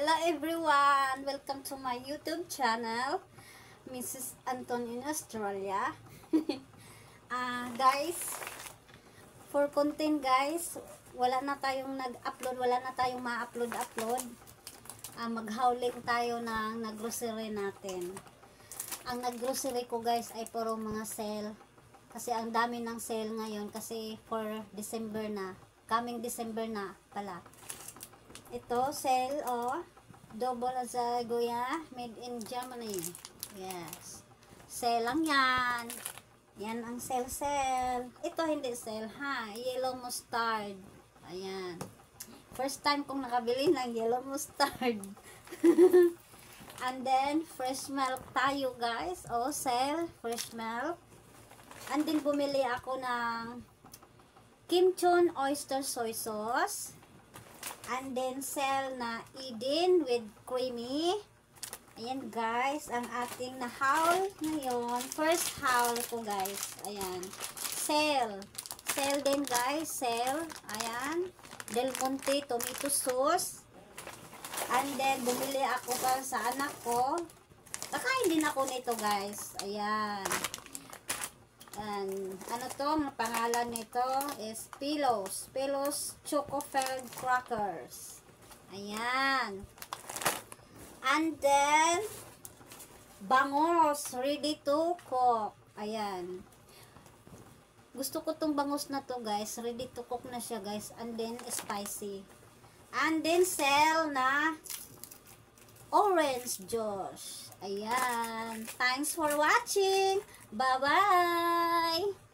Hello everyone! Welcome to my YouTube channel, Mrs. Anton in Australia. Guys, for content guys, wala na tayong nag-upload, wala na tayong ma-upload. Maghauling tayo ng nag-grocery natin. Ang nag-grocery ko guys ay puro mga sale. Kasi ang dami ng sale ngayon kasi for December na. Coming December na pala. Ito, sale, double azagoya, made in Germany. Yes. Sale lang yan. Yan ang sale. Ito hindi sale, ha? Yellow mustard. Ayan. First time kong nakabili ng yellow mustard. And then, fresh milk tayo, guys. Sale, fresh milk. And then, bumili ako ng Kim-Chun oyster soy sauce. And then, sale na Eden with creamy. Ayan, guys. Ang ating na-haul ngayon. First haul ko, guys. Ayan. Sale. Sale din, guys. Sale. Ayan. Del Monte tomato sauce. And then, bumili ako para sa anak ko. Kakain din ako nito, guys. Ayan. And, ano to? Ang pangalan nito is Pillows. Pillows Choco-filled Crackers. Ayan. And then, bangus. Ready to cook. Ayan. Gusto ko tong bangus na to, guys. Ready to cook na siya, guys. And then, spicy. And then, sale na orange juice. Ayan. Thanks for watching. Bye-bye.